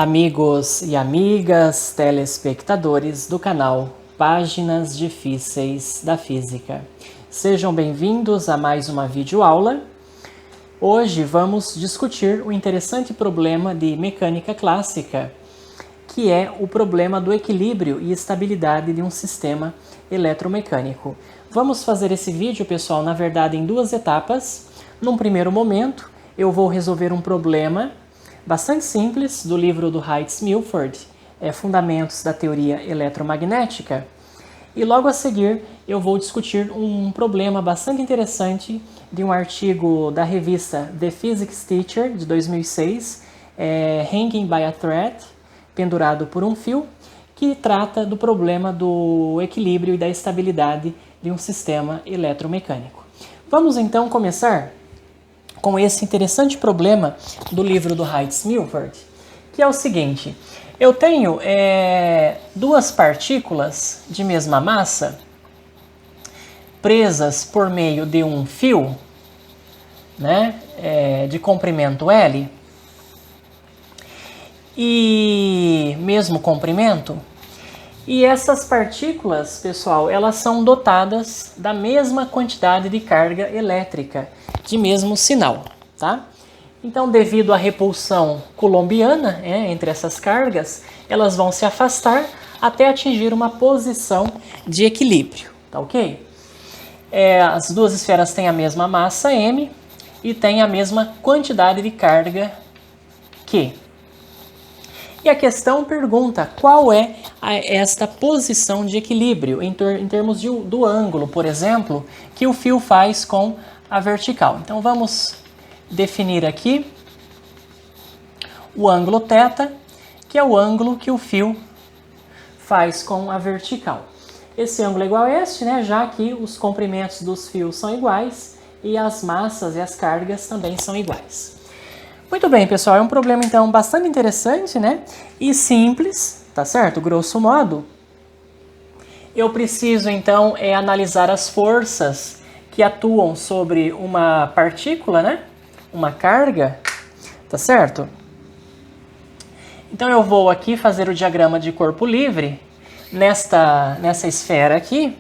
Amigos e amigas, telespectadores do canal Páginas Difíceis da Física. Sejam bem-vindos a mais uma videoaula. Hoje vamos discutir o interessante problema de mecânica clássica, que é o problema do equilíbrio e estabilidade de um sistema eletromecânico. Vamos fazer esse vídeo, pessoal, na verdade em duas etapas. Num primeiro momento, eu vou resolver um problema bastante simples do livro do Hertz-Milford, Fundamentos da Teoria Eletromagnética. E logo a seguir eu vou discutir um problema bastante interessante de um artigo da revista The Physics Teacher, de 2006, Hanging by a Thread, pendurado por um fio, que trata do problema do equilíbrio e da estabilidade de um sistema eletromecânico. Vamos então começar com esse interessante problema do livro do Hertz-Milford, que é o seguinte: eu tenho duas partículas de mesma massa presas por meio de um fio, de comprimento L e mesmo comprimento. E essas partículas, pessoal, elas são dotadas da mesma quantidade de carga elétrica, de mesmo sinal, tá? Então, devido à repulsão coulombiana entre essas cargas, elas vão se afastar até atingir uma posição de equilíbrio, tá ok? As duas esferas têm a mesma massa m e têm a mesma quantidade de carga Q. E a questão pergunta qual é esta posição de equilíbrio em termos do ângulo, por exemplo, que o fio faz com a vertical. Então vamos definir aqui o ângulo θ, que é o ângulo que o fio faz com a vertical. Esse ângulo é igual a este, já que os comprimentos dos fios são iguais e as massas e as cargas também são iguais. Muito bem, pessoal, é um problema então bastante interessante, e simples, tá certo? Grosso modo, eu preciso então analisar as forças que atuam sobre uma partícula, uma carga, tá certo? Então eu vou aqui fazer o diagrama de corpo livre. Nessa esfera aqui,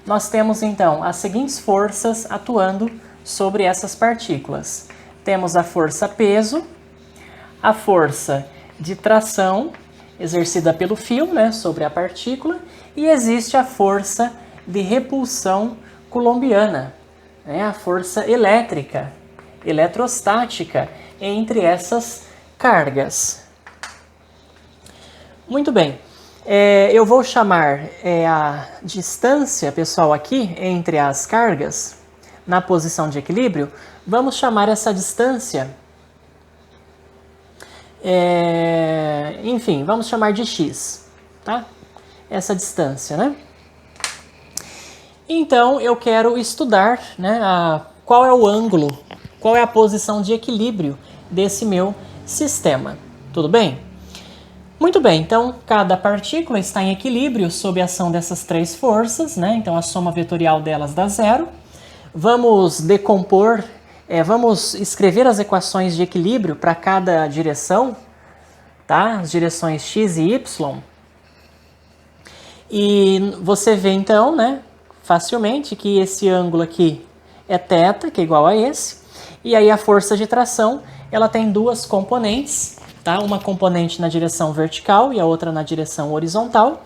nós temos então as seguintes forças atuando sobre essas partículas. Temos a força peso, a força de tração exercida pelo fio, sobre a partícula, e existe a força de repulsão coulombiana, a força elétrica, eletrostática entre essas cargas. Muito bem, eu vou chamar a distância, pessoal, aqui entre as cargas na posição de equilíbrio. Vamos chamar essa distância, enfim, vamos chamar de x, tá? Essa distância, Então, eu quero estudar, qual é o ângulo, qual é a posição de equilíbrio desse meu sistema. Tudo bem? Muito bem, então, cada partícula está em equilíbrio sob a ação dessas três forças, Então, a soma vetorial delas dá zero. Vamos decompor, vamos escrever as equações de equilíbrio para cada direção, tá? As direções x e y. E você vê então, facilmente que esse ângulo aqui é θ, que é igual a esse. E aí a força de tração, ela tem duas componentes, tá? Uma componente na direção vertical e a outra na direção horizontal.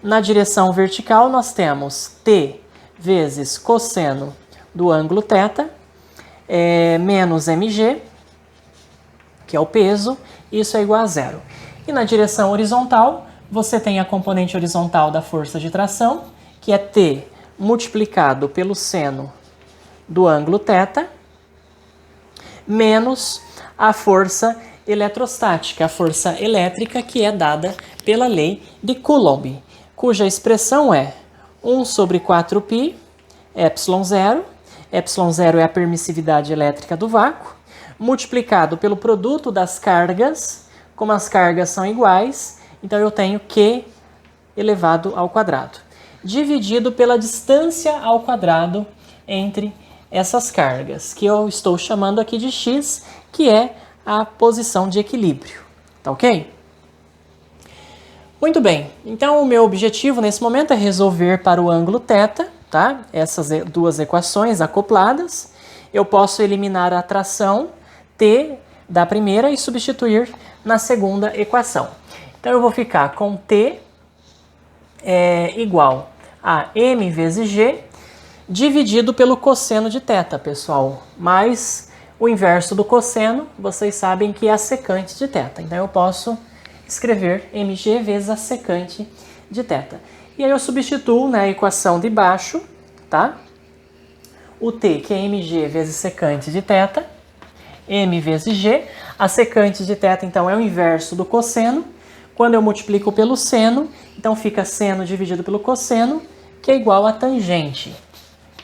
Na direção vertical nós temos t vezes cosseno do ângulo θ, menos mg, que é o peso, isso é igual a zero. E na direção horizontal, você tem a componente horizontal da força de tração, que é T multiplicado pelo seno do ângulo θ, menos a força eletrostática, a força elétrica, que é dada pela lei de Coulomb, cuja expressão é 1 sobre 4π, ε0, ε0 é a permissividade elétrica do vácuo, multiplicado pelo produto das cargas. Como as cargas são iguais, então eu tenho Q elevado ao quadrado, dividido pela distância ao quadrado entre essas cargas, que eu estou chamando aqui de x, que é a posição de equilíbrio, tá ok? Muito bem, então o meu objetivo nesse momento é resolver para o ângulo θ, tá? Essas duas equações acopladas. Eu posso eliminar a tração t da primeira e substituir na segunda equação. Então eu vou ficar com t igual a m vezes g dividido pelo cosseno de θ, pessoal. Mas o inverso do cosseno, vocês sabem que é a secante de θ. Então eu posso escrever mg vezes a secante de θ. E aí eu substituo na equação de baixo, tá? O t, que é mg vezes secante de θ, m vezes g. A secante de θ, então, é o inverso do cosseno. Quando eu multiplico pelo seno, então fica seno dividido pelo cosseno, que é igual a tangente.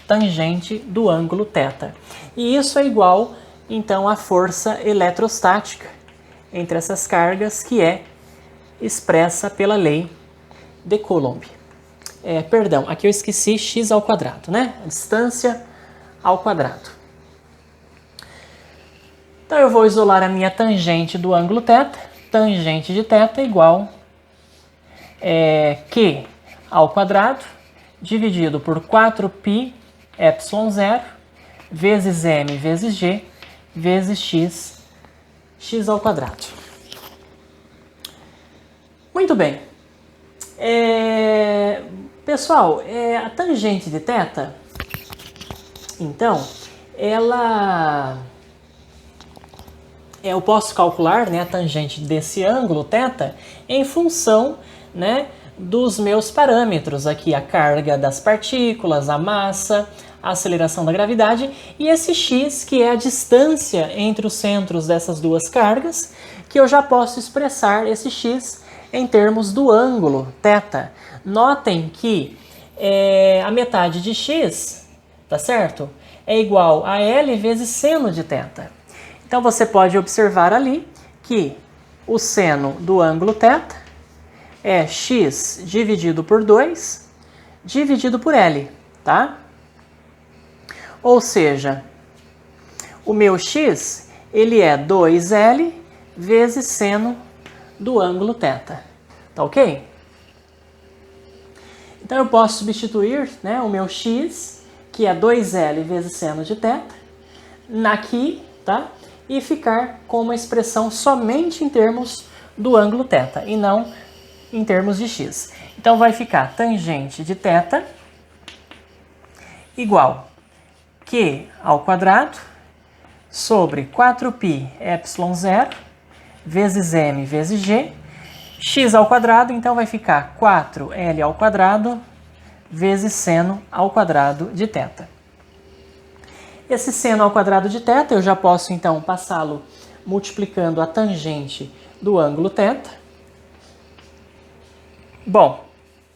Tangente do ângulo θ. E isso é igual, então, à força eletrostática entre essas cargas, que é expressa pela lei de Coulomb. Perdão, aqui eu esqueci x ao quadrado, né? A distância ao quadrado. Então eu vou isolar a minha tangente do ângulo θ. Tangente de θ igual Q ao quadrado dividido por 4π ε0 vezes m vezes g vezes x ao quadrado. Muito bem. Pessoal, a tangente de θ, então, eu posso calcular, né, a tangente desse ângulo θ em função, né, dos meus parâmetros aqui, a carga das partículas, a massa, a aceleração da gravidade e esse x, que é a distância entre os centros dessas duas cargas, que eu já posso expressar esse x em termos do ângulo θ. Notem que a metade de x, tá certo? É igual a L vezes seno de θ. Então você pode observar ali que o seno do ângulo θ é x dividido por 2 dividido por L, tá? Ou seja, o meu x, ele é 2L vezes seno do ângulo θ. Tá ok? Então eu posso substituir, né, o meu x, que é 2L vezes seno de θ, aqui, tá? E ficar com uma expressão somente em termos do ângulo θ e não em termos de x. Então vai ficar tangente de θ igual Q ao quadrado sobre 4π ε0 vezes m vezes g, x ao quadrado, então vai ficar 4L ao quadrado vezes seno ao quadrado de θ. Esse seno ao quadrado de θ eu já posso então passá-lo multiplicando a tangente do ângulo θ. Bom,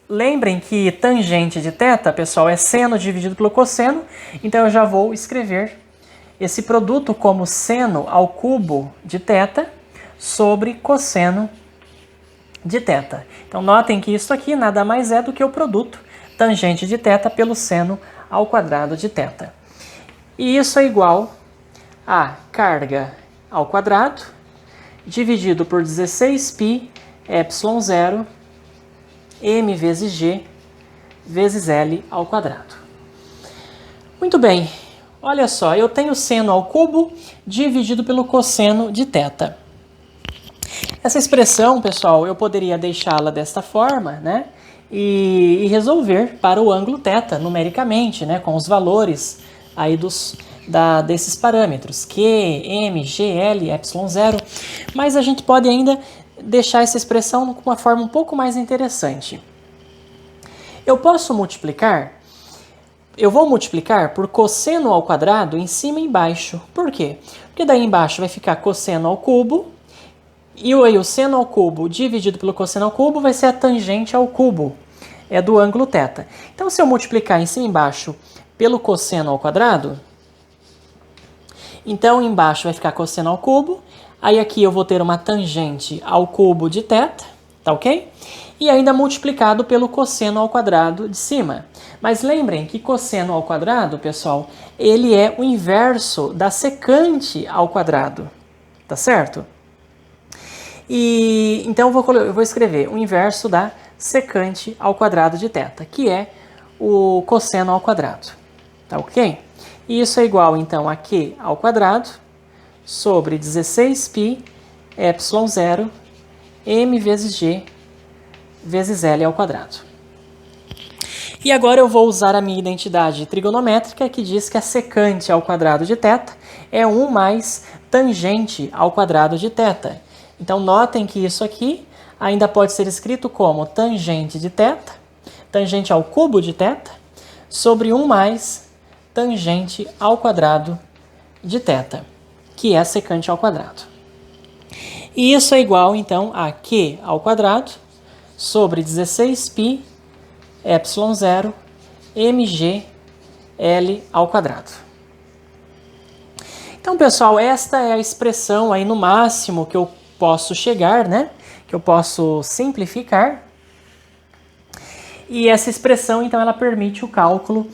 lembrem que tangente de θ, pessoal, é seno dividido pelo cosseno, então eu já vou escrever esse produto como seno ao cubo de θ sobre cosseno de θ. Então notem que isso aqui nada mais é do que o produto tangente de θ pelo seno ao quadrado de θ. E isso é igual a carga ao quadrado dividido por 16π ε0 m vezes g vezes L ao quadrado. Muito bem, olha só, eu tenho seno ao cubo dividido pelo cosseno de θ. Essa expressão, pessoal, eu poderia deixá-la desta forma, né? E resolver para o ângulo θ numericamente, né? Com os valores aí desses parâmetros, Q, M, G, L, ε0. Mas a gente pode ainda deixar essa expressão com uma forma um pouco mais interessante. Eu vou multiplicar por cosseno ao quadrado em cima e embaixo. Por quê? Porque daí embaixo vai ficar cosseno ao cubo, e aí o seno ao cubo dividido pelo cosseno ao cubo vai ser a tangente ao cubo, do ângulo θ. Então, se eu multiplicar em cima e embaixo pelo cosseno ao quadrado, então embaixo vai ficar cosseno ao cubo, aí aqui eu vou ter uma tangente ao cubo de θ, tá ok? E ainda multiplicado pelo cosseno ao quadrado de cima. Mas lembrem que cosseno ao quadrado, pessoal, ele é o inverso da secante ao quadrado, tá certo? E então eu vou escrever o inverso da secante ao quadrado de θ, que é o cosseno ao quadrado. Tá ok? E isso é igual, então, a Q ao quadrado sobre 16π ε0 m vezes g vezes L ao quadrado. E agora eu vou usar a minha identidade trigonométrica que diz que a secante ao quadrado de θ é 1 mais tangente ao quadrado de θ. Então notem que isso aqui ainda pode ser escrito como tangente de θ, tangente ao cubo de θ, sobre 1 mais tangente ao quadrado de θ, que é a secante ao quadrado. E isso é igual, então, a Q ao quadrado sobre 16π ε0 mg L ao quadrado. Então, pessoal, esta é a expressão aí no máximo que eu posso chegar, né? Que eu posso simplificar. E essa expressão, então, ela permite o cálculo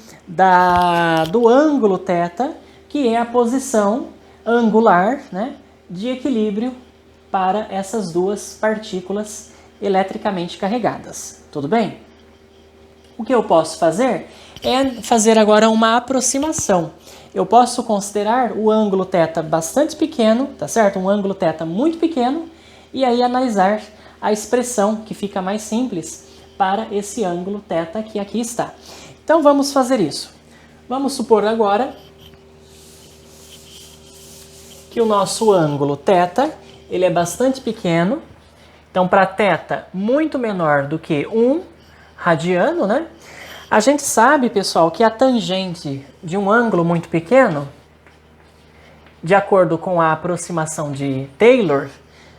do ângulo θ, que é a posição angular, né, de equilíbrio para essas duas partículas eletricamente carregadas. Tudo bem? O que eu posso fazer é fazer agora uma aproximação. Eu posso considerar o ângulo θ bastante pequeno, tá certo? Um ângulo θ muito pequeno, e aí analisar a expressão que fica mais simples para esse ângulo θ que aqui está. Então vamos fazer isso. Vamos supor agora que o nosso ângulo θ ele é bastante pequeno. Então, para θ muito menor do que 1 radiano, né? A gente sabe, pessoal, que a tangente de um ângulo muito pequeno, de acordo com a aproximação de Taylor,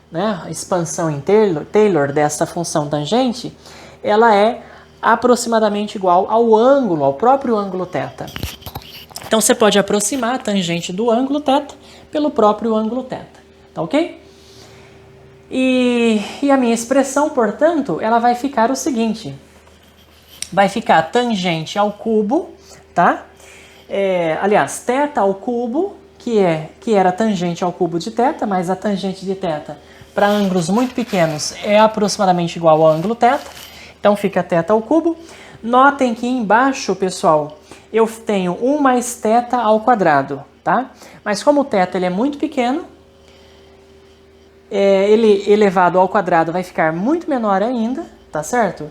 né, a expansão em Taylor dessa função tangente, ela é aproximadamente igual ao ângulo, ao próprio ângulo θ. Então, você pode aproximar a tangente do ângulo θ pelo próprio ângulo θ. Tá ok? E a minha expressão, portanto, ela vai ficar o seguinte. Vai ficar tangente ao cubo, tá? Aliás, θ ao cubo, que era tangente ao cubo de θ, mas a tangente de θ para ângulos muito pequenos é aproximadamente igual ao ângulo θ. Então fica θ ao cubo. Notem que embaixo, pessoal, eu tenho 1 mais θ ao quadrado, tá? Mas como o θ ele é muito pequeno, ele elevado ao quadrado vai ficar muito menor ainda, tá certo?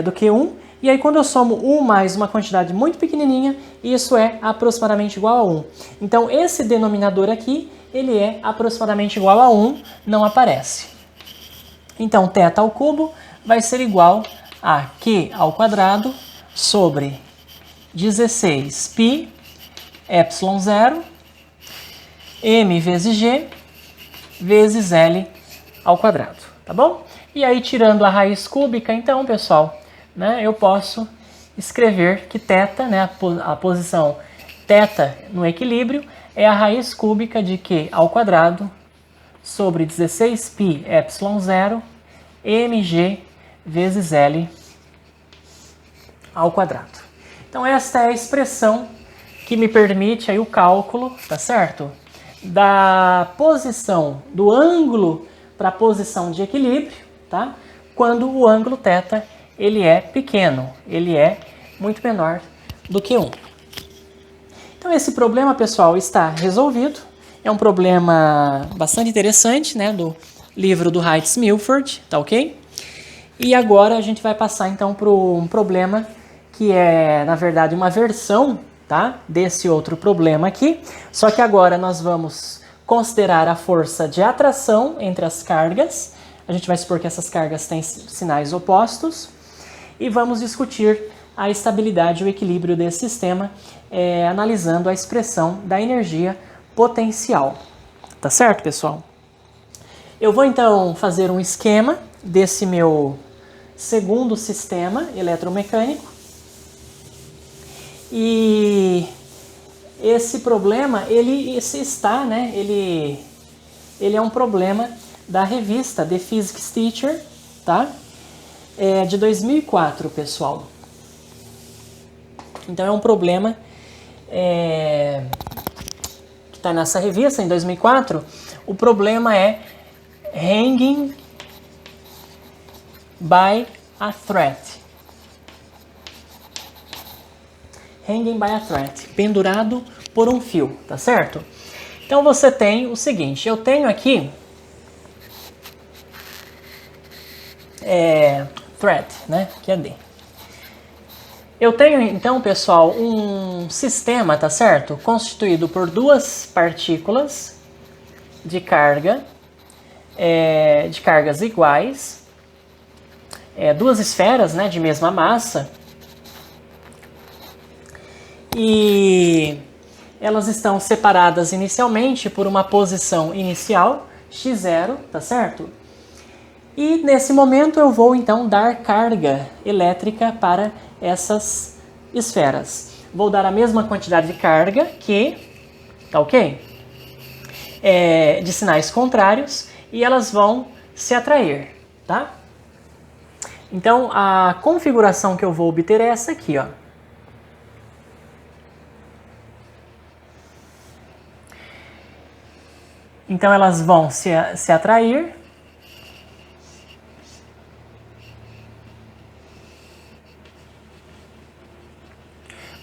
Do que 1. E aí quando eu somo 1 mais uma quantidade muito pequenininha, isso é aproximadamente igual a 1. Então esse denominador aqui, ele é aproximadamente igual a 1, não aparece. Então θ ao cubo vai ser igual a Q ao quadrado sobre 16π ε0 m vezes g vezes L ao quadrado, tá bom? E aí, tirando a raiz cúbica, então, pessoal, né, eu posso escrever que θ, né, a posição θ no equilíbrio, é a raiz cúbica de Q ao quadrado sobre 16π ε0 mg vezes L ao quadrado. Então, esta é a expressão que me permite aí o cálculo, tá certo? Da posição do ângulo para a posição de equilíbrio, tá? Quando o ângulo θ ele é pequeno, ele é muito menor do que 1. Então esse problema, pessoal, está resolvido. É um problema bastante interessante, né, do livro do Heitz-Milford, tá ok? E agora a gente vai passar então para um problema que é, na verdade, uma versão, tá, desse outro problema aqui, só que agora nós vamos considerar a força de atração entre as cargas. A gente vai supor que essas cargas têm sinais opostos e vamos discutir a estabilidade e o equilíbrio desse sistema, analisando a expressão da energia potencial. Tá certo, pessoal? Eu vou então fazer um esquema desse meu segundo sistema eletromecânico. E esse problema, ele é um problema da revista The Physics Teacher, tá? De 2004, pessoal. Então é um problema que está nessa revista, em 2004. O problema é hanging by a thread. Hanging by a thread, pendurado por um fio, tá certo? Então você tem o seguinte, eu tenho aqui thread, né, que é D. Eu tenho então, pessoal, um sistema, tá certo? Constituído por duas partículas de carga, de cargas iguais, duas esferas, né, de mesma massa, e elas estão separadas inicialmente por uma posição inicial, x0, tá certo? E nesse momento eu vou então dar carga elétrica para essas esferas. Vou dar a mesma quantidade de carga que, tá ok? De sinais contrários, e elas vão se atrair, tá? Então a configuração que eu vou obter é essa aqui, ó. Então elas vão se atrair.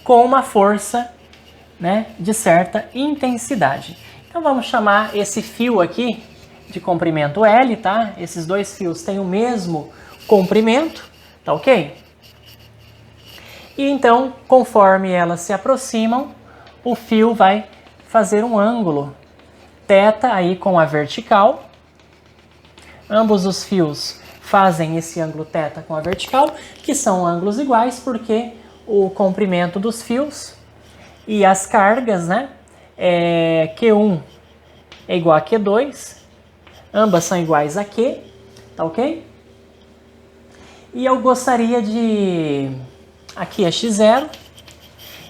Com uma força, né, de certa intensidade. Então vamos chamar esse fio aqui de comprimento L, tá? Esses dois fios têm o mesmo comprimento, tá ok? E então, conforme elas se aproximam, o fio vai fazer um ângulo θ aí com a vertical. Ambos os fios fazem esse ângulo θ com a vertical, que são ângulos iguais porque o comprimento dos fios e as cargas, né, Q1 é igual a Q2, ambas são iguais a Q, tá ok? E eu gostaria de... aqui é x0,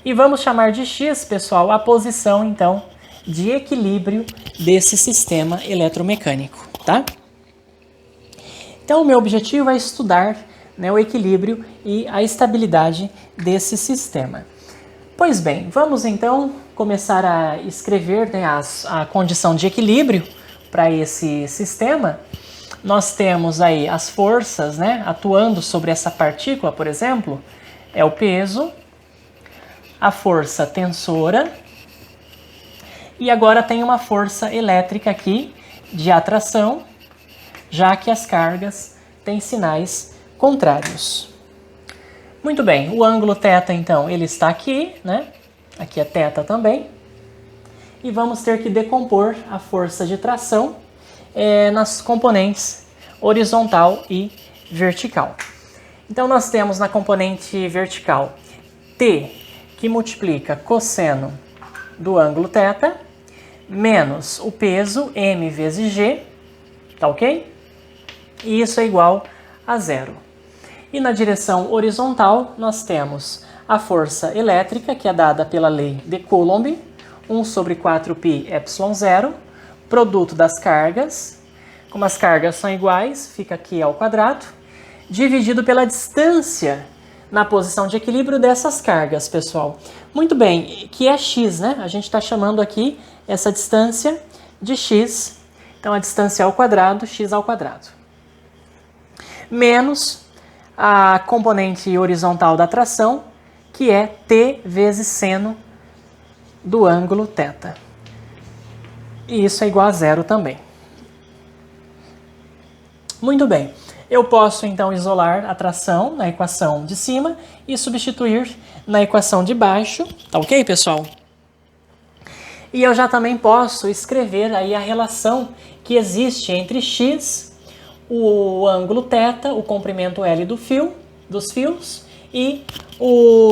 e vamos chamar de x, pessoal, a posição, então, de equilíbrio desse sistema eletromecânico, tá? Então, o meu objetivo é estudar, né, o equilíbrio e a estabilidade desse sistema. Pois bem, vamos então começar a escrever, né, a condição de equilíbrio para esse sistema. Nós temos aí as forças, né, atuando sobre essa partícula, por exemplo, é o peso, a força tensora, e agora tem uma força elétrica aqui de atração, já que as cargas têm sinais contrários. Muito bem, o ângulo θ, então, ele está aqui, né? Aqui é θ também. E vamos ter que decompor a força de tração nas componentes horizontal e vertical. Então, nós temos na componente vertical T, que multiplica cosseno do ângulo θ, menos o peso m vezes g, tá ok? E isso é igual a zero. E na direção horizontal, nós temos a força elétrica, que é dada pela lei de Coulomb, 1 sobre 4π ε0, produto das cargas. Como as cargas são iguais, fica aqui ao quadrado, dividido pela distância na posição de equilíbrio dessas cargas, pessoal. Muito bem, que é x, né? A gente está chamando aqui essa distância de x, então a distância ao quadrado, x ao quadrado. Menos a componente horizontal da tração, que é t vezes seno do ângulo θ. E isso é igual a zero também. Muito bem. Eu posso, então, isolar a tração na equação de cima e substituir na equação de baixo. Tá ok, pessoal? E eu já também posso escrever aí a relação que existe entre x, o ângulo θ, o comprimento L dos fios, e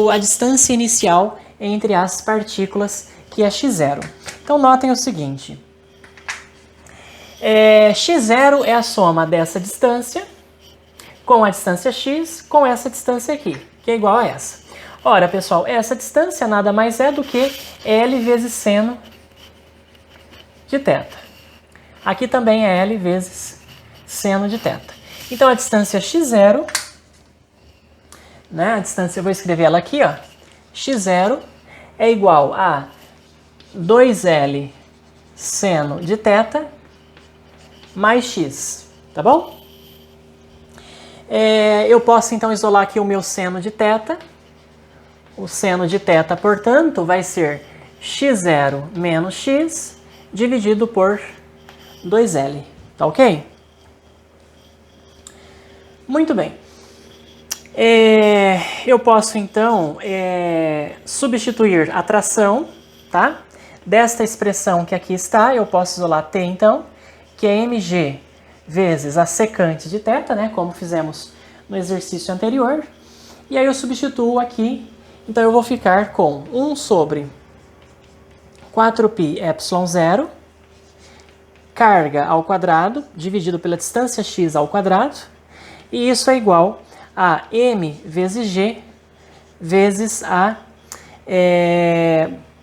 a distância inicial entre as partículas, que é x0. Então, notem o seguinte. x0 é a soma dessa distância com a distância x com essa distância aqui, que é igual a essa. Ora, pessoal, essa distância nada mais é do que L vezes seno de θ. Aqui também é L vezes seno de θ. Então, a distância x0, né, a distância, eu vou escrever ela aqui, ó, x0 é igual a 2L seno de θ mais x, tá bom? Eu posso então isolar aqui o meu seno de θ. O seno de θ, portanto, vai ser x0 menos x dividido por 2L, tá ok? Muito bem. Eu posso então substituir a tração, tá? Desta expressão que aqui está, eu posso isolar T então, que é mg vezes a secante de θ, né? Como fizemos no exercício anterior. E aí eu substituo aqui, então eu vou ficar com 1 sobre 4π ε0, carga ao quadrado, dividido pela distância x ao quadrado, e isso é igual a m vezes g vezes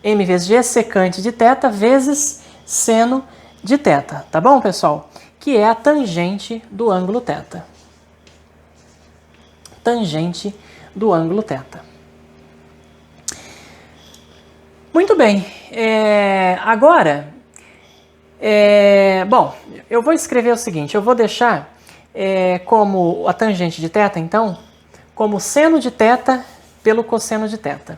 m vezes g secante de θ vezes seno de θ, tá bom, pessoal? Que é a tangente do ângulo θ. Tangente do ângulo θ. Muito bem. Agora, bom, eu vou escrever o seguinte, eu vou deixar como a tangente de θ, então, como seno de θ pelo cosseno de θ.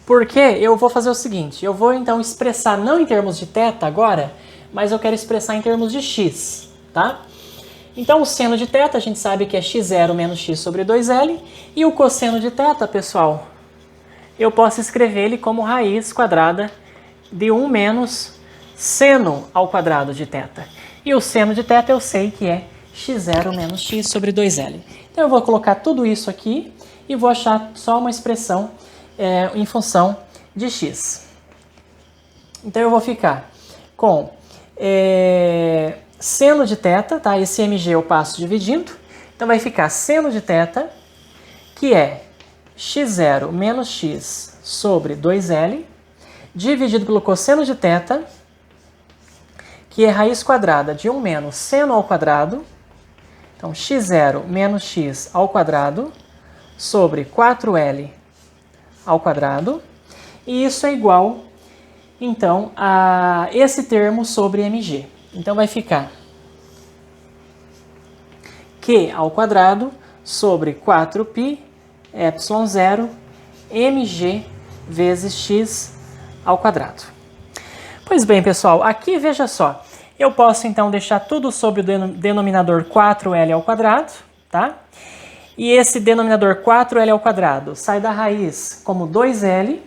Porque eu vou fazer o seguinte, eu vou então expressar não em termos de θ agora, mas eu quero expressar em termos de x, tá? Então o seno de θ a gente sabe que é x0 menos x sobre 2L, e o cosseno de θ, pessoal, eu posso escrever ele como raiz quadrada de 1 menos seno ao quadrado de θ. E o seno de θ eu sei que é x0 menos x sobre 2L. Então eu vou colocar tudo isso aqui e vou achar só uma expressão em função de x. Então eu vou ficar com seno de θ, tá? Esse mg eu passo dividindo, então vai ficar seno de θ, que é x0 menos x sobre 2L, dividido pelo cosseno de θ, que é raiz quadrada de 1 menos seno ao quadrado, então x0 menos x ao quadrado, sobre 4L ao quadrado, e isso é igual, então, a esse termo sobre mg. Então vai ficar Q ao quadrado sobre 4π ε0 mg vezes x ao quadrado. Pois bem, pessoal, aqui veja só, eu posso então deixar tudo sobre o denominador 4L ao quadrado, tá? E esse denominador 4L ao quadrado sai da raiz como 2L,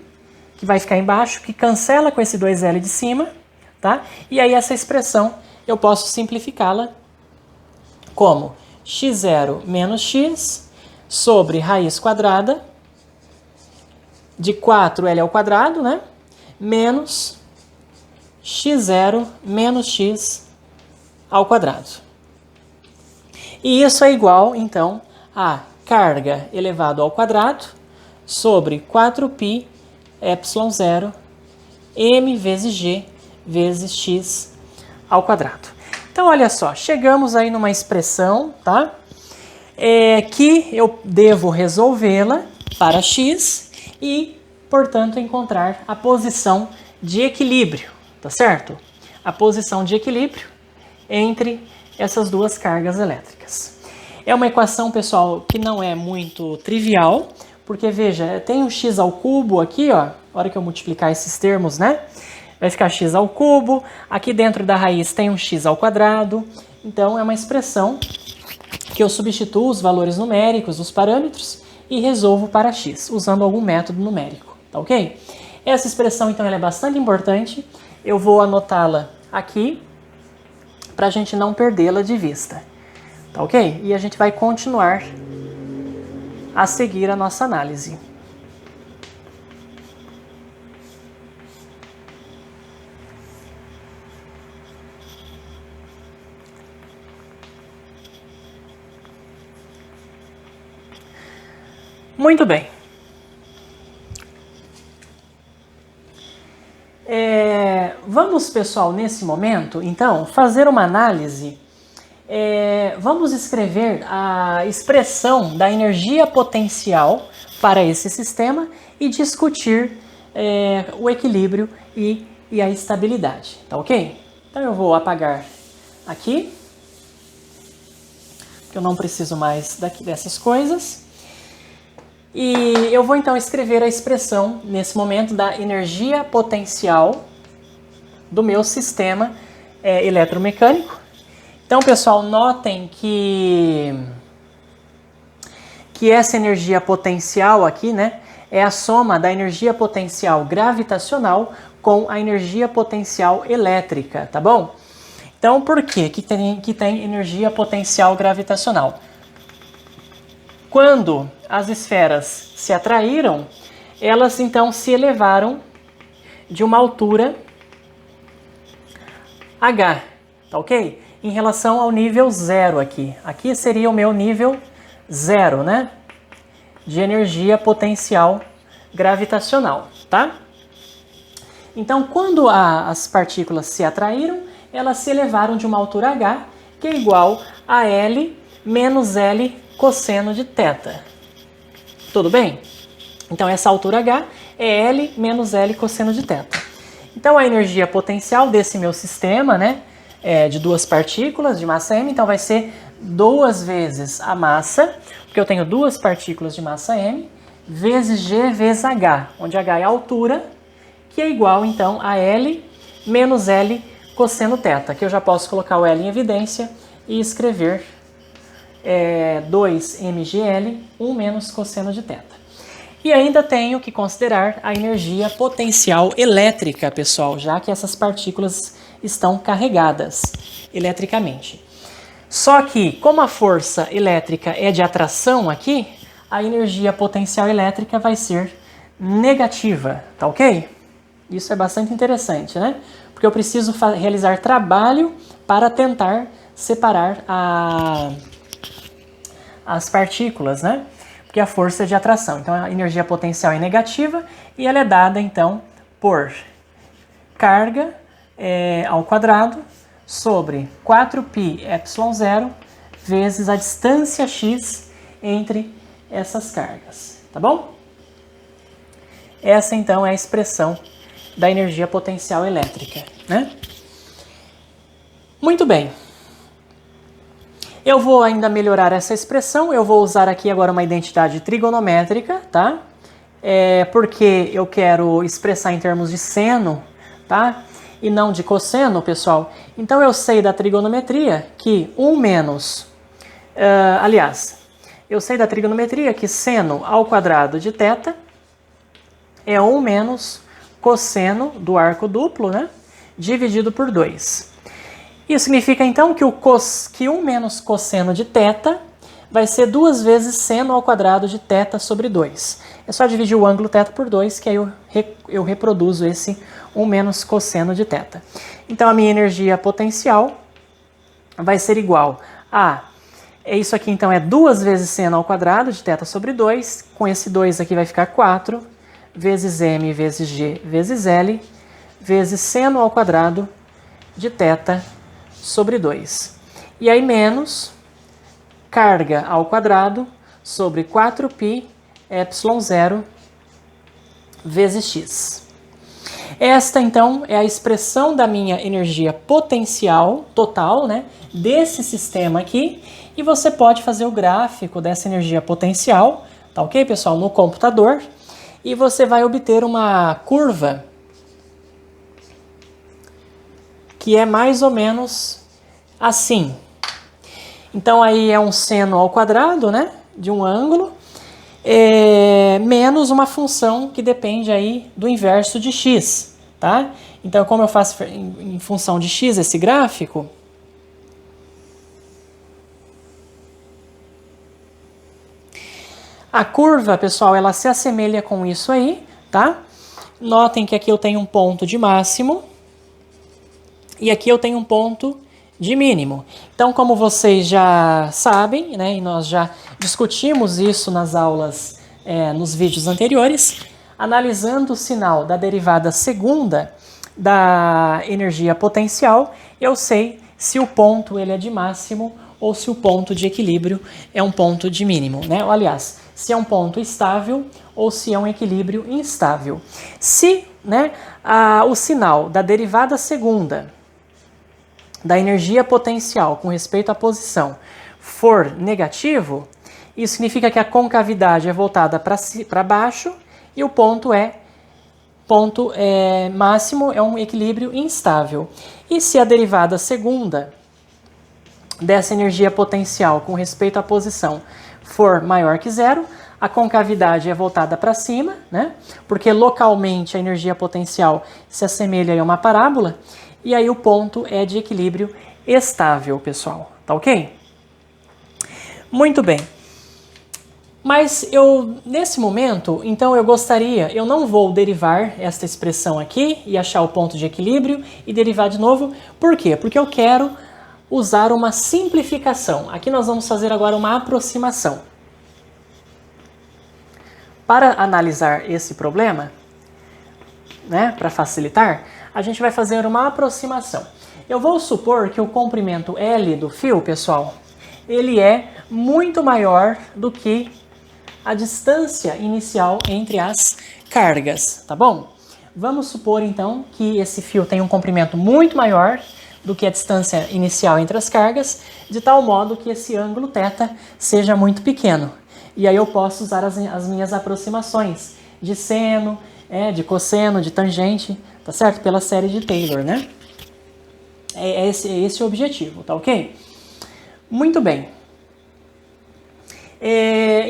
que vai ficar embaixo, que cancela com esse 2L de cima, tá? E aí essa expressão eu posso simplificá-la como x0 menos x sobre raiz quadrada de 4L ao quadrado, né? Menos x0 menos x ao quadrado. E isso é igual, então, a carga elevado ao quadrado sobre 4π ε0 m vezes g vezes x ao quadrado. Então, olha só, chegamos aí numa expressão, tá? Que eu devo resolvê-la para x e, portanto, encontrar a posição de equilíbrio, tá certo? A posição de equilíbrio entre essas duas cargas elétricas. É uma equação, pessoal, que não é muito trivial, porque, veja, tem um x ao cubo aqui, ó, na hora que eu multiplicar esses termos, né? Vai ficar x ao cubo, aqui dentro da raiz tem um x ao quadrado, então é uma expressão que eu substituo os valores numéricos dos parâmetros e resolvo para x, usando algum método numérico, tá ok? Essa expressão, então, ela é bastante importante, eu vou anotá-la aqui, para a gente não perdê-la de vista, tá ok? E a gente vai continuar a seguir a nossa análise. Muito bem. Vamos, pessoal, nesse momento, então, fazer uma análise. Vamos escrever a expressão da energia potencial para esse sistema e discutir o equilíbrio e e a estabilidade, tá ok? Então eu vou apagar aqui, que eu não preciso mais dessas coisas. E eu vou então escrever a expressão, nesse momento, da energia potencial do meu sistema eletromecânico. Então, pessoal, notem que essa energia potencial aqui, né, é a soma da energia potencial gravitacional com a energia potencial elétrica, tá bom? Então, por que tem energia potencial gravitacional? Quando as esferas se atraíram, elas então se elevaram de uma altura h, tá ok? Em relação ao nível zero aqui. Aqui seria o meu nível zero, né? De energia potencial gravitacional, tá? Então, quando as partículas se atraíram, elas se elevaram de uma altura h, que é igual a L menos L cosseno de θ. Tudo bem? Então, essa altura h é L menos L cosseno de θ. Então, a energia potencial desse meu sistema, né, de duas partículas de massa m, então vai ser 2 vezes a massa, porque eu tenho duas partículas de massa m, vezes g vezes h, onde h é a altura, que é igual, então, a L menos L cosseno θ, que eu já posso colocar o L em evidência e escrever 2mgl, 1 menos cosseno de θ. E ainda tenho que considerar a energia potencial elétrica, pessoal, já que essas partículas estão carregadas eletricamente. Só que, como a força elétrica é de atração aqui, a energia potencial elétrica vai ser negativa, tá ok? Isso é bastante interessante, né? Porque eu preciso realizar trabalho para tentar separar as partículas, né? Porque a força é de atração. Então, a energia potencial é negativa e ela é dada, então, por carga ao quadrado sobre 4πε0 vezes a distância x entre essas cargas, tá bom? Essa, então, é a expressão da energia potencial elétrica, né? Muito bem. Eu vou ainda melhorar essa expressão, eu vou usar aqui agora uma identidade trigonométrica, tá? Porque eu quero expressar em termos de seno, tá? E não de cosseno, pessoal. Então eu sei da trigonometria que 1 menos... eu sei da trigonometria que seno ao quadrado de θ é 1 menos cosseno do arco duplo, né? Dividido por 2. Isso significa, então, que 1 menos cosseno de θ vai ser 2 vezes seno ao quadrado de θ sobre 2. É só dividir o ângulo θ por 2, que aí eu reproduzo esse 1 menos cosseno de θ. Então, a minha energia potencial vai ser igual a... Isso aqui, então, é 2 vezes seno ao quadrado de θ sobre 2. Com esse 2 aqui vai ficar 4, vezes m vezes g vezes l, vezes seno ao quadrado de θ sobre 2. E aí menos carga ao quadrado sobre 4πε0 vezes x. Esta, então, é a expressão da minha energia potencial total, né, desse sistema aqui. E você pode fazer o gráfico dessa energia potencial, tá ok, pessoal, no computador. E você vai obter uma curva que é mais ou menos assim. Então, aí é um seno ao quadrado, né, de um ângulo, menos uma função que depende aí do inverso de x, tá? Então, como eu faço em função de x esse gráfico, a curva, pessoal, ela se assemelha com isso aí, tá? Notem que aqui eu tenho um ponto de máximo e aqui eu tenho um ponto de mínimo. Então, como vocês já sabem, né, e nós já discutimos isso nas aulas, nos vídeos anteriores, analisando o sinal da derivada segunda da energia potencial, eu sei se o ponto ele é de máximo ou se o ponto de equilíbrio é um ponto de mínimo, né? Aliás, se é um ponto estável ou se é um equilíbrio instável. Se né, o sinal da derivada segunda da energia potencial com respeito à posição for negativo, isso significa que a concavidade é voltada para baixo e o ponto máximo é um equilíbrio instável. E se a derivada segunda dessa energia potencial com respeito à posição for maior que zero, a concavidade é voltada para cima, né? Porque localmente a energia potencial se assemelha a uma parábola, e aí o ponto é de equilíbrio estável, pessoal. Tá ok? Muito bem. Mas nesse momento, então eu não vou derivar esta expressão aqui e achar o ponto de equilíbrio e derivar de novo. Por quê? Porque eu quero usar uma simplificação. Aqui nós vamos fazer agora uma aproximação. Para analisar esse problema, né, para facilitar, a gente vai fazer uma aproximação. Eu vou supor que o comprimento L do fio, pessoal, ele é muito maior do que a distância inicial entre as cargas, tá bom? Vamos supor então que esse fio tem um comprimento muito maior do que a distância inicial entre as cargas, de tal modo que esse ângulo θ seja muito pequeno. E aí eu posso usar as minhas aproximações de seno, de cosseno, de tangente, tá certo? Pela série de Taylor, né? É esse o objetivo, tá ok? Muito bem.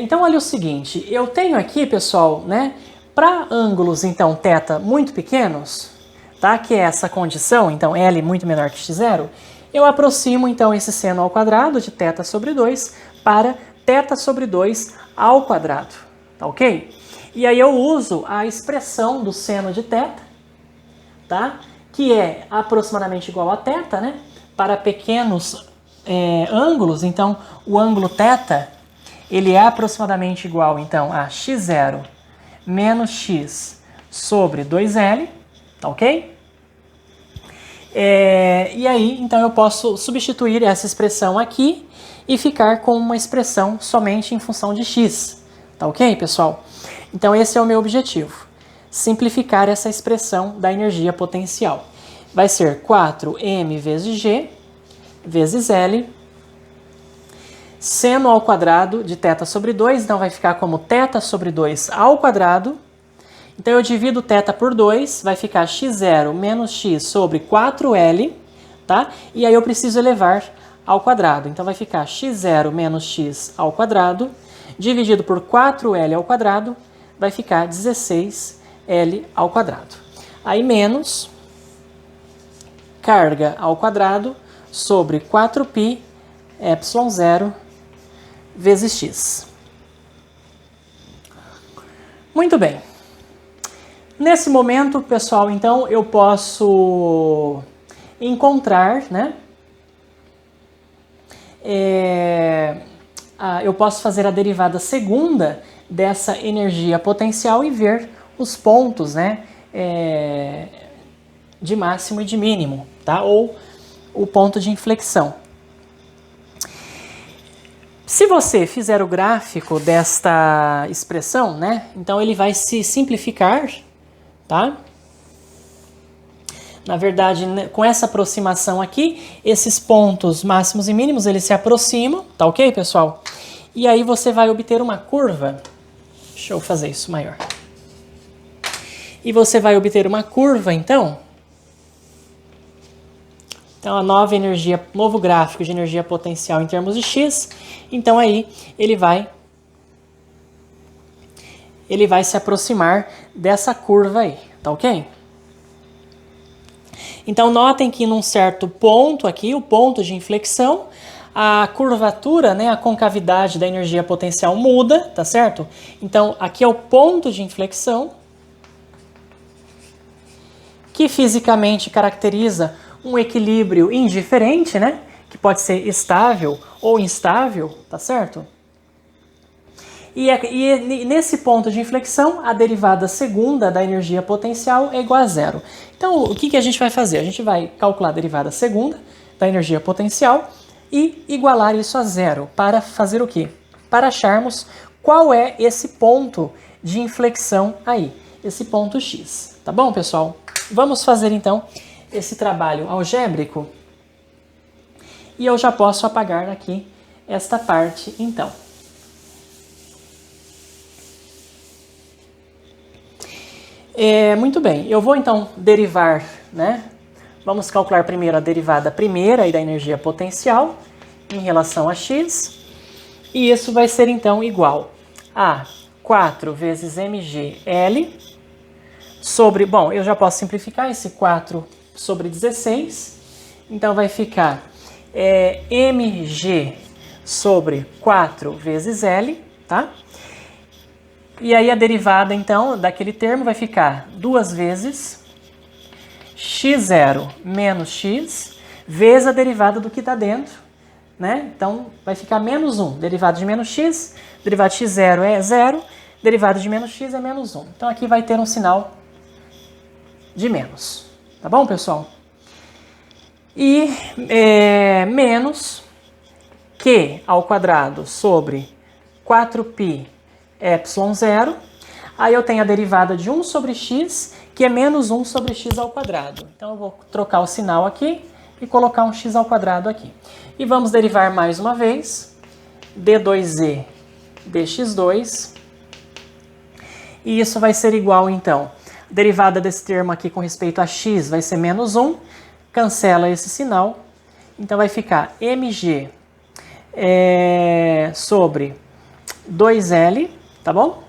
Então olha o seguinte, eu tenho aqui, pessoal, né? Para ângulos, então, θ muito pequenos, tá? Que é essa condição, então L muito menor que x0, eu aproximo, então, esse seno ao quadrado de θ sobre 2 para θ sobre 2 ao quadrado, tá ok? E aí eu uso a expressão do seno de θ, tá? Que é aproximadamente igual a θ, né? Para pequenos ângulos, então o ângulo θ, ele é aproximadamente igual, então, a x0 menos x sobre 2L, tá ok? E aí, então, eu posso substituir essa expressão aqui e ficar com uma expressão somente em função de x, tá ok, pessoal? Então, esse é o meu objetivo, simplificar essa expressão da energia potencial. Vai ser 4m vezes g vezes L, seno ao quadrado de θ sobre 2, então vai ficar como θ sobre 2 ao quadrado. Então eu divido θ por 2, vai ficar x0 menos x sobre 4L, tá? E aí eu preciso elevar ao quadrado. Então vai ficar x0 menos x ao quadrado, dividido por 4L ao quadrado, vai ficar 16L ao quadrado. Aí menos carga ao quadrado sobre 4π ε0 vezes x. Muito bem. Nesse momento, pessoal, então, eu posso encontrar, né? Eu posso fazer a derivada segunda dessa energia potencial e ver os pontos, né? De máximo e de mínimo, tá? Ou o ponto de inflexão. Se você fizer o gráfico desta expressão, né? Então ele vai se simplificar, tá? Na verdade, com essa aproximação aqui, esses pontos máximos e mínimos, eles se aproximam, tá ok, pessoal? E aí você vai obter uma curva. Deixa eu fazer isso maior. E você vai obter uma curva, então. Então, a novo gráfico de energia potencial em termos de x, então aí ele vai se aproximar dessa curva aí, tá ok? Então, notem que num certo ponto aqui, o ponto de inflexão, a curvatura, né, a concavidade da energia potencial muda, tá certo? Então, aqui é o ponto de inflexão, que fisicamente caracteriza um equilíbrio indiferente, né? Que pode ser estável ou instável, tá certo? E nesse ponto de inflexão, a derivada segunda da energia potencial é igual a zero. Então, o que a gente vai fazer? A gente vai calcular a derivada segunda da energia potencial e igualar isso a zero. Para fazer o quê? Para acharmos qual é esse ponto de inflexão aí, esse ponto x. Tá bom, pessoal? Vamos fazer então esse trabalho algébrico. E eu já posso apagar aqui esta parte, então. Muito bem, eu vou então derivar, né? Vamos calcular primeiro a derivada primeira e da energia potencial em relação a x. E isso vai ser então igual a 4 vezes mgl sobre... Bom, eu já posso simplificar esse 4 sobre 16. Então vai ficar mg sobre 4 vezes L, tá? E aí a derivada, então, daquele termo vai ficar 2 vezes x0 menos x vezes a derivada do que está dentro, né? Então vai ficar menos 1. Derivada de menos x, derivada de x0 é 0, derivada de menos x é menos 1. Então aqui vai ter um sinal de menos. Tá bom, pessoal? E menos q ao quadrado sobre 4π ε0. Aí eu tenho a derivada de 1 sobre x, que é menos 1 sobre x ao quadrado. Então eu vou trocar o sinal aqui e colocar um x ao quadrado aqui. E vamos derivar mais uma vez d2e dx2. E isso vai ser igual, então, a derivada desse termo aqui com respeito a x vai ser menos 1. Cancela esse sinal. Então vai ficar mg sobre 2L, tá bom?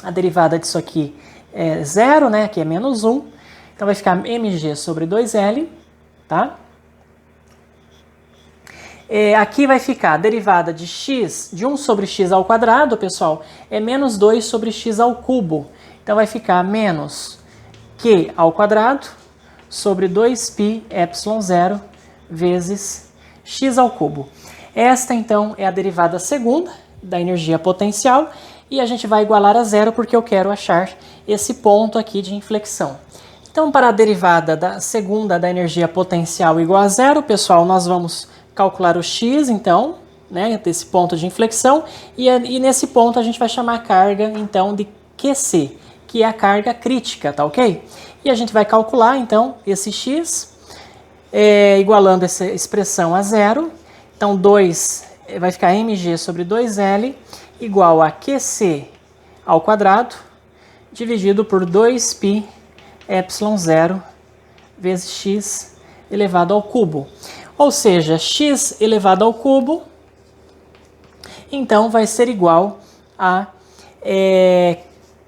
A derivada disso aqui é 0, né? Aqui é menos 1. Então vai ficar mg sobre 2L, tá? Aqui vai ficar a derivada de x, de 1 sobre x ao quadrado, pessoal, é menos 2 sobre x ao cubo. Então vai ficar menos q ao quadrado sobre 2π ε0 vezes x ao cubo. Esta, então, é a derivada segunda da energia potencial e a gente vai igualar a zero porque eu quero achar esse ponto aqui de inflexão. Então, para a derivada da segunda da energia potencial igual a zero, pessoal, nós vamos calcular o x, então, né, desse ponto de inflexão, e nesse ponto a gente vai chamar a carga, então, de QC, que é a carga crítica, tá ok? E a gente vai calcular, então, esse x, igualando essa expressão a zero. Então, 2 vai ficar mg sobre 2L igual a QC ao quadrado dividido por 2π ε0 vezes x elevado ao cubo. Ou seja, x elevado ao cubo, então, vai ser igual a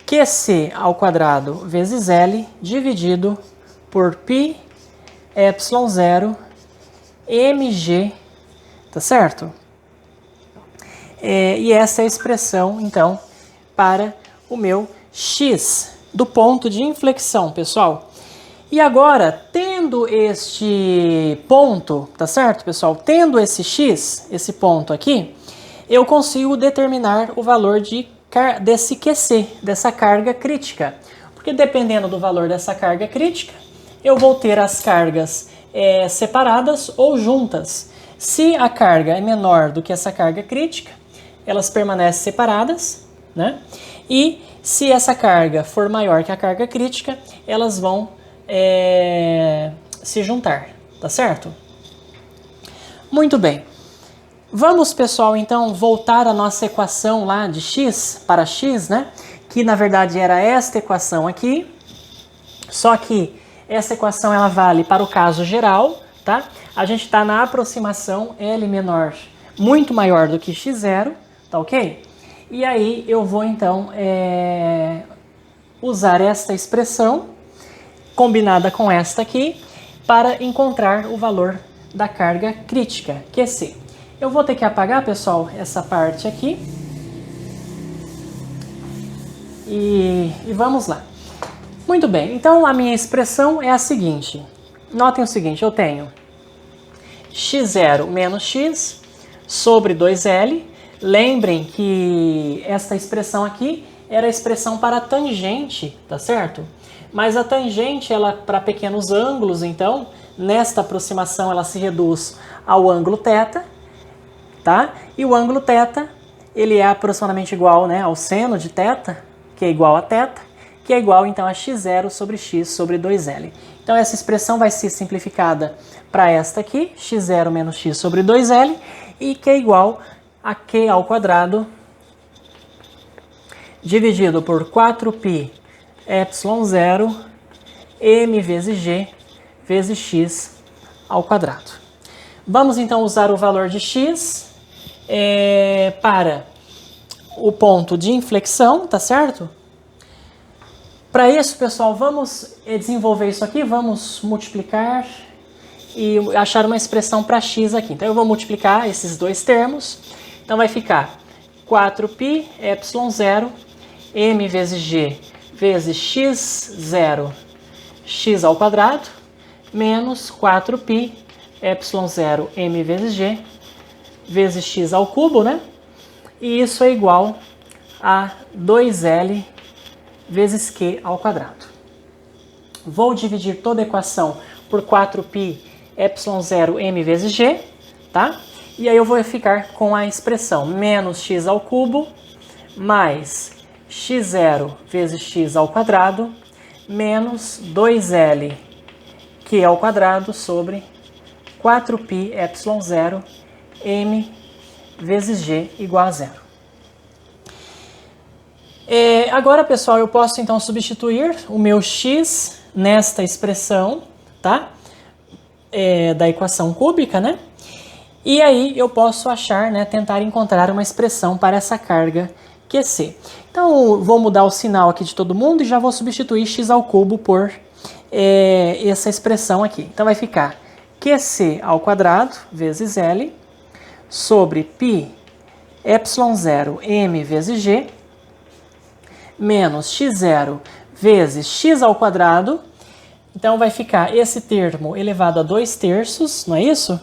QC ao quadrado vezes L dividido por π ε0 mg, tá certo? E essa é a expressão, então, para o meu x do ponto de inflexão, pessoal. E agora, tendo este ponto, tá certo, pessoal? Tendo esse x, esse ponto aqui, eu consigo determinar o valor desse QC, dessa carga crítica. Porque dependendo do valor dessa carga crítica, eu vou ter as cargas separadas ou juntas. Se a carga é menor do que essa carga crítica, elas permanecem separadas, né? E se essa carga for maior que a carga crítica, elas vão se juntar, tá certo? Muito bem. Vamos, pessoal, então, voltar à nossa equação lá de x para x, né? Que, na verdade, era esta equação aqui. Só que essa equação, ela vale para o caso geral, tá? A gente está na aproximação L menor, muito maior do que x0, tá ok? E aí eu vou, então, usar esta expressão, combinada com esta aqui, para encontrar o valor da carga crítica, QC. Eu vou ter que apagar, pessoal, essa parte aqui. E vamos lá. Muito bem, então a minha expressão é a seguinte. Notem o seguinte, eu tenho x0 menos x sobre 2L. Lembrem que esta expressão aqui era a expressão para a tangente, tá certo? Mas a tangente, ela para pequenos ângulos, então, nesta aproximação ela se reduz ao ângulo θ, tá? E o ângulo θ, ele é aproximadamente igual, né, ao seno de θ, que é igual a θ. que é igual então a x0 sobre x sobre 2L. Então essa expressão vai ser simplificada para esta aqui, x0 menos x sobre 2L, e que é igual a q ao quadrado dividido por 4π epsilon 0 m vezes g vezes x ao quadrado. Vamos então usar o valor de x para o ponto de inflexão, tá certo? Para isso, pessoal, vamos desenvolver isso aqui, vamos multiplicar e achar uma expressão para x aqui. Então eu vou multiplicar esses dois termos, então vai ficar 4π epsilon 0 m vezes g vezes x0 x ao quadrado menos 4π epsilon 0 m vezes g vezes x ao cubo, né? E isso é igual a 2L vezes Q ao quadrado. Vou dividir toda a equação por 4π epsilon 0 m vezes g, tá? E aí eu vou ficar com a expressão menos x ao cubo mais x0 vezes x ao quadrado menos 2L Q ao quadrado sobre 4π epsilon 0 m vezes g igual a 0. Agora, pessoal, eu posso então substituir o meu x nesta expressão, tá? Da equação cúbica, né? E aí eu posso achar, né, tentar encontrar uma expressão para essa carga QC. Então, vou mudar o sinal aqui de todo mundo e já vou substituir x ao cubo por essa expressão aqui. Então, vai ficar QC ao quadrado vezes L sobre π epsilon 0 m vezes g menos x0 vezes x ao quadrado. Então, vai ficar esse termo elevado a 2/3, não é isso?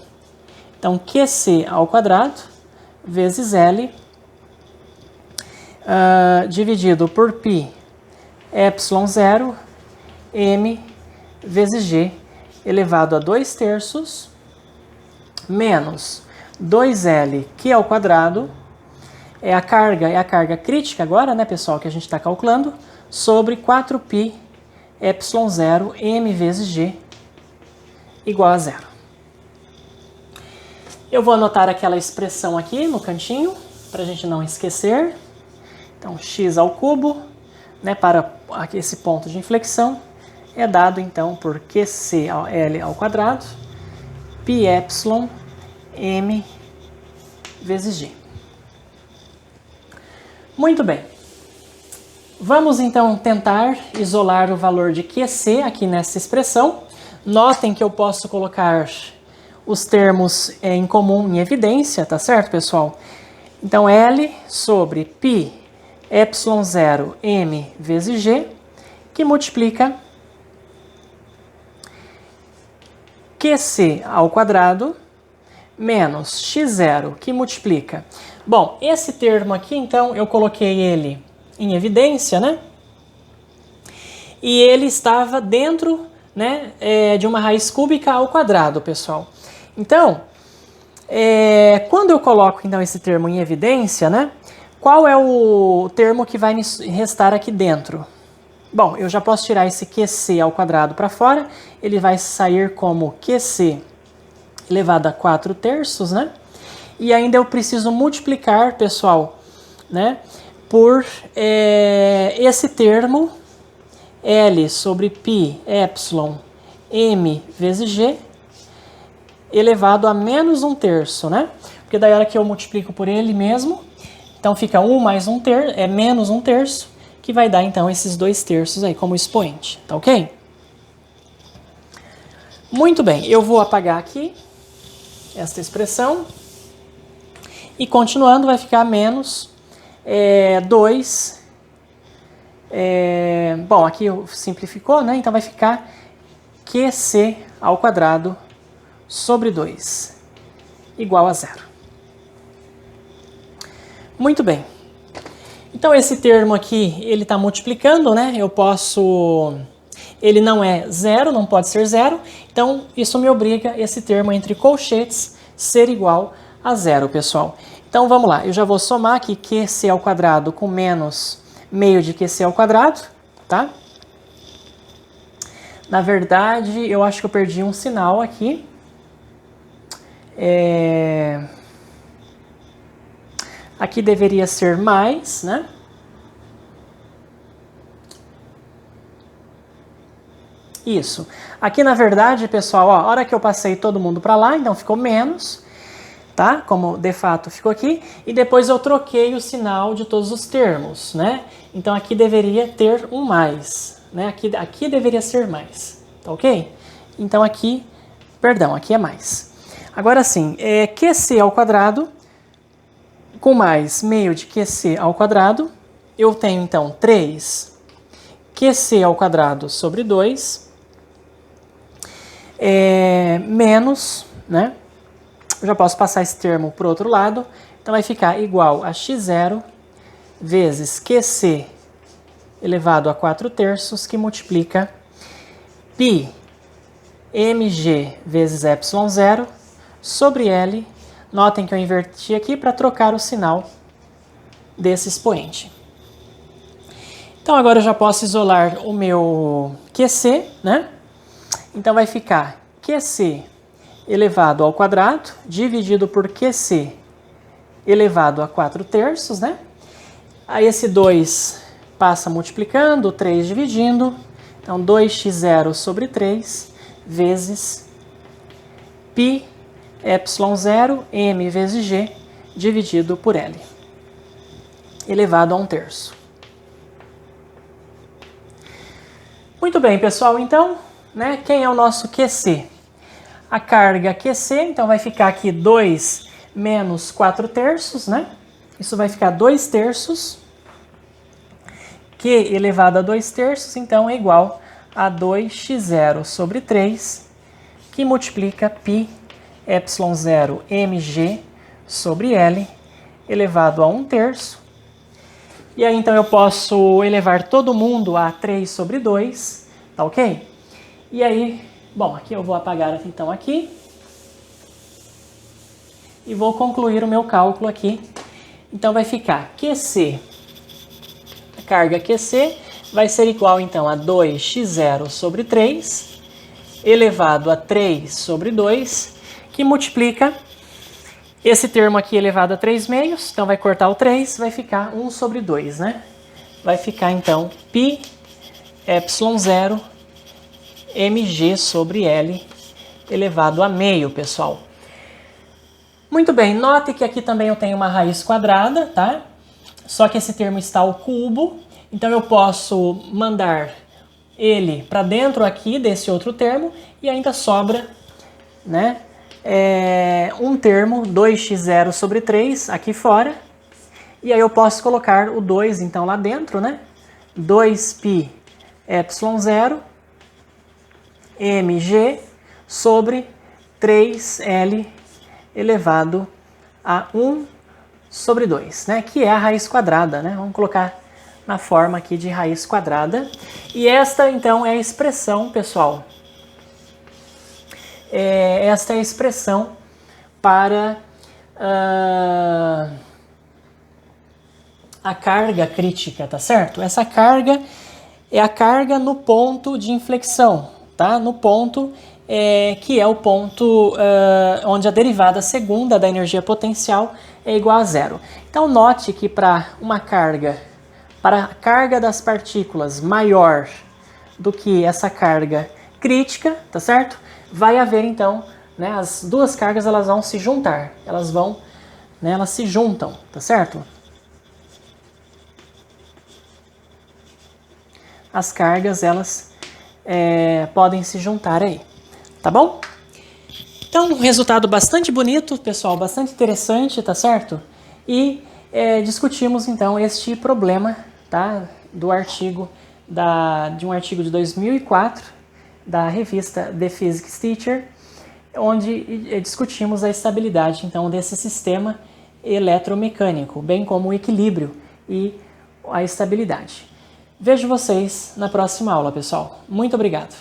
Então, QC ao quadrado vezes L dividido por π epsilon 0 m vezes g elevado a 2/3 menos 2L Q ao quadrado é a carga crítica agora, né, pessoal, que a gente está calculando, sobre 4π epsilon 0 m vezes g igual a 0. Eu vou anotar aquela expressão aqui no cantinho, para a gente não esquecer. Então, x ao cubo, né, para esse ponto de inflexão, é dado então por QCL ao quadrado, π epsilon m vezes g. Muito bem. Vamos então tentar isolar o valor de QC aqui nessa expressão. Notem que eu posso colocar os termos em comum em evidência, tá certo, pessoal? Então, L sobre π epsilon 0 m vezes g, que multiplica QC ao quadrado menos x0, que multiplica. Bom, esse termo aqui, então, eu coloquei ele em evidência, né? E ele estava dentro, né, de uma raiz cúbica ao quadrado, pessoal. Então, quando eu coloco, então, esse termo em evidência, né? Qual é o termo que vai restar aqui dentro? Bom, eu já posso tirar esse QC ao quadrado para fora. Ele vai sair como QC elevado a 4/3, né? E ainda eu preciso multiplicar, pessoal, né, por esse termo L sobre π epsilon m vezes g elevado a menos 1/3, né? Porque daí a hora que eu multiplico por ele mesmo, então fica 1 mais 1/3, é menos 1/3, que vai dar então esses 2/3 aí como expoente, tá ok? Muito bem, eu vou apagar aqui esta expressão e continuando vai ficar menos 2. Bom, aqui simplificou, né? Então vai ficar QC ao quadrado sobre 2 igual a 0. Muito bem. Então esse termo aqui, ele está multiplicando, né? Eu posso... Ele não é 0, não pode ser 0. Então isso me obriga esse termo entre colchetes ser igual a 0, pessoal. Então vamos lá, eu já vou somar aqui QC ao quadrado com menos meio de QC ao quadrado. tá? Na verdade, eu acho que eu perdi um sinal aqui. Aqui deveria ser mais, né? Isso. Aqui, na verdade, pessoal, ó, a hora que eu passei todo mundo para lá, então ficou menos, tá? Como de fato ficou aqui. E depois eu troquei o sinal de todos os termos, né? Então aqui deveria ter um mais, né? Aqui deveria ser mais, tá ok? Então aqui, perdão, aqui é mais. Agora sim, QC ao quadrado com mais meio de QC ao quadrado, eu tenho então 3 QC ao quadrado sobre 2, menos, né? Eu já posso passar esse termo para o outro lado, então vai ficar igual a x0 vezes QC elevado a 4/3, que multiplica π mg vezes ε0 sobre L. Notem que eu inverti aqui para trocar o sinal desse expoente. Então agora eu já posso isolar o meu QC, né? Então vai ficar QC elevado ao quadrado dividido por QC elevado a 4/3, né? Aí esse 2 passa multiplicando, 3 dividindo. Então 2x0 sobre 3 vezes π ε0 m vezes g dividido por L elevado a 1/3. Muito bem, pessoal, então, né, quem é o nosso QC? A carga QC, então vai ficar aqui 2 menos 4/3, né? Isso vai ficar 2/3. Q elevado a 2/3, então é igual a 2x0 sobre 3, que multiplica π ε0 mg sobre L elevado a 1/3. E aí então eu posso elevar todo mundo a 3 sobre 2, tá ok? E aí, bom, aqui eu vou apagar então aqui. E vou concluir o meu cálculo aqui. Então vai ficar QC, a carga QC, vai ser igual então a 2x0 sobre 3, elevado a 3 sobre 2, que multiplica esse termo aqui elevado a 3/2, então vai cortar o 3, vai ficar 1 sobre 2, né? Vai ficar então π ε0 mg sobre L elevado a meio, pessoal. Muito bem, note que aqui também eu tenho uma raiz quadrada, tá? Só que esse termo está ao cubo, então eu posso mandar ele para dentro aqui desse outro termo e ainda sobra, né? Um termo, 2x0 sobre 3, aqui fora. E aí eu posso colocar o 2, então, lá dentro, né? 2π ε0 mg sobre 3L elevado a 1 sobre 2, né? Que é a raiz quadrada, né? Vamos colocar na forma aqui de raiz quadrada. E esta, então, é a expressão, pessoal. Esta é a expressão para a carga crítica, tá certo? Essa carga é a carga no ponto de inflexão, tá? No ponto que é o ponto onde a derivada segunda da energia potencial é igual a zero. Então note que para uma carga, para a carga das partículas maior do que essa carga crítica, tá certo? Vai haver então, né, as duas cargas elas vão se juntar, elas vão, né, elas se juntam, tá certo? As cargas elas podem se juntar aí, tá bom? Então, um resultado bastante bonito, pessoal, bastante interessante, tá certo? E discutimos então este problema, tá, do artigo de um artigo de 2004 da revista The Physics Teacher, onde discutimos a estabilidade então desse sistema eletromecânico, bem como o equilíbrio e a estabilidade. Vejo vocês na próxima aula, pessoal. Muito obrigado.